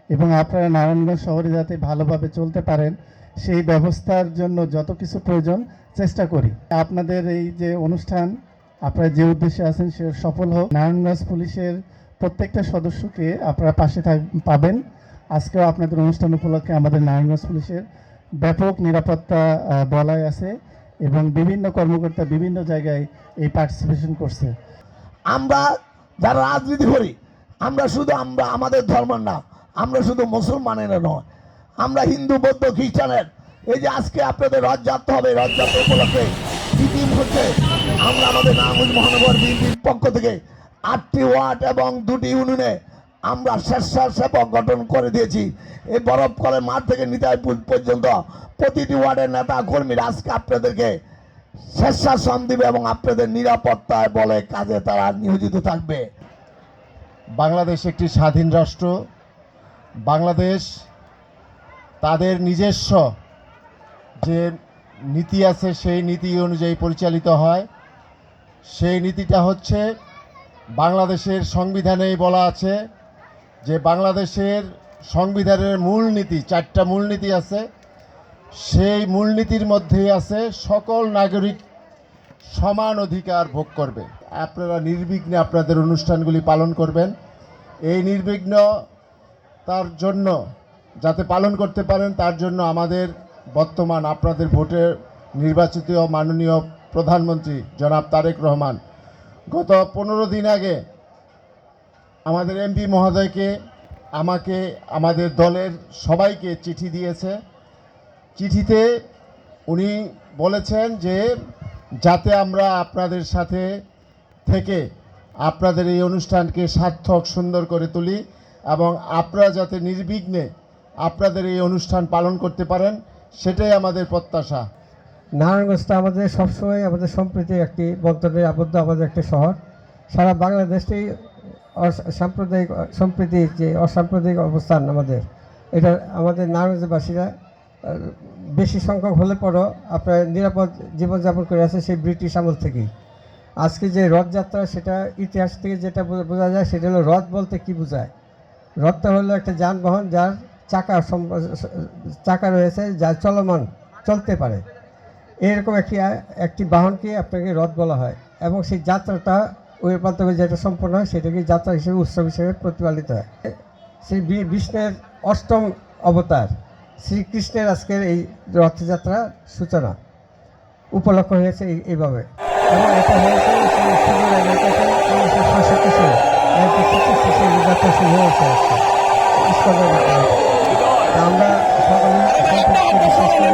এবং আপনারা নারায়ণগঞ্জ শহরে যাতে ভালোভাবে চলতে পারেন সেই ব্যবস্থার জন্য যত কিছু প্রয়োজন চেষ্টা করি। আপনাদের এই যে অনুষ্ঠান আপনারা যে উদ্দেশ্যে আছেন সে সফল হোক। নারায়ণগঞ্জ পুলিশের প্রত্যেকটা সদস্যকে আপনারা পাশে পাবেন। আজকেও আপনাদের অনুষ্ঠান উপলক্ষে আমাদের নারায়ণগঞ্জ পুলিশের ব্যাপক নিরাপত্তা বলয় আছে এবং বিভিন্ন কর্মকর্তা বিভিন্ন জায়গায় এই পার্টিসিপেশন করছে। আমরা যারা রাজনীতি করি আমরা আমাদের ধর্মের না, আমরা শুধু মুসলমানের নয়, আমরা হিন্দু বৌদ্ধ খ্রিস্টানের। এই যে আজকে আপনাদের রথযাত্রা হবে, রথযাত্রা উপলক্ষে টিম হচ্ছে আমরা আমাদের নারায়ণগঞ্জ মহানগর বিএনপির পক্ষ থেকে 8টি ওয়ার্ড এবং 2টি ইউনিয়নে আমরা স্বেচ্ছাসেবক গঠন করে দিয়েছি। এই বরফকলের মাঠ থেকে নিতাইপুর পর্যন্ত প্রতিটি ওয়ার্ডের নেতা কর্মীরা আজকে আপনাদেরকে স্বেচ্ছাশ্রম দিবে এবং আপনাদের নিরাপত্তায় বলে কাজে তারা নিয়োজিত থাকবে। বাংলাদেশ একটি স্বাধীন রাষ্ট্র। বাংলাদেশ তাদের নিজস্ব যে নীতি আছে সেই নীতি অনুযায়ী পরিচালিত হয়। সেই নীতিটা হচ্ছে বাংলাদেশের সংবিধানেই বলা আছে যে বাংলাদেশের সংবিধানের মূলনীতি 4টা মূলনীতি আছে। সেই মূলনীতির মধ্যেই আছে সকল নাগরিক সমান অধিকার ভোগ করবে। আপনারা নির্বিঘ্নে আপনাদের অনুষ্ঠানগুলি পালন করবেন। এই নির্বিঘ্ন তার জন্য যাতে পালন করতে পারেন তার জন্য আমাদের বর্তমান আপনাদের ভোটে নির্বাচিত মাননীয় প্রধানমন্ত্রী জনাব তারেক রহমান গত 15 দিন আগে আমাদের এমপি মহোদয়কে, আমাকে, আমাদের দলের সবাইকে চিঠি দিয়েছে। চিঠিতে উনি বলেছেন যে যাতে আমরা আপনাদের সাথে থেকে আপনাদের এই অনুষ্ঠানকে সার্থক সুন্দর করে তুলি এবং আপনারা যাতে নির্বিঘ্নে আপনাদের এই অনুষ্ঠান পালন করতে পারেন সেটাই আমাদের প্রত্যাশা। নারায়ণগঞ্জটা আমাদের সবসময় আমাদের সম্প্রীতির একটি বন্ধনে আবদ্ধ আমাদের একটি শহর। সারা বাংলাদেশেই সাম্প্রদায়িক সম্প্রীতির যে অসাম্প্রদায়িক অবস্থান আমাদের, এটা আমাদের নারায়ণগঞ্জবাসীরা বেশি সংখ্যক হলে পরও আপনার নিরাপদ জীবনযাপন করে আছে সেই ব্রিটিশ আমল থেকেই। আজকে যে রথযাত্রা সেটা ইতিহাস থেকে যেটা বোঝা যায় সেটা হলো রথ বলতে কি বোঝায়। রথটা হলো একটা যানবাহন যার চাকা রয়েছে, যা চলমান চলতে পারে। এরকম একটি বাহনকে আপনাকে রথ বলা হয় এবং সেই যাত্রাটা ওই প্রান্তকে যেটা সম্পন্ন হয় সেটাকে যাত্রা হিসেবে উৎসব হিসেবে প্রতিপালিত হয়। সেই বিষ্ণুর 8ম অবতার শ্রীকৃষ্ণের আজকের এই রথযাত্রা সূচনা উপলক্ষ হয়েছে এইভাবে এবং এটা হয়েছে যাত্রা শুরু হয়েছে আমরা সকলে বিশ্বাস করি।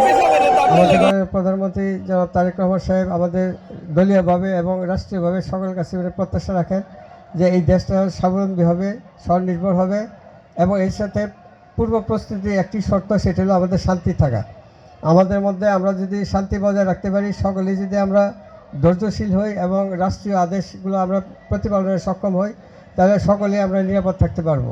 আমাদের প্রধানমন্ত্রী জনাব তারেক রহমান সাহেব আমাদের দলীয়ভাবে এবং রাষ্ট্রীয়ভাবে সকলের কাছে প্রত্যাশা রাখেন যে এই দেশটা স্বাবলম্বী হবে, স্বনির্ভর হবে এবং এর সাথে পূর্ব প্রস্তুতি একটি শর্ত, সেটা হলো আমাদের শান্তি থাকা। আমাদের মধ্যে আমরা যদি শান্তি বজায় রাখতে পারি, সকলেই যদি আমরা ধৈর্যশীল হই এবং রাষ্ট্রীয় আদেশগুলো আমরা প্রতিপালনে সক্ষম হই, তাহলে সকলেই আমরা নিরাপদ থাকতে পারবো।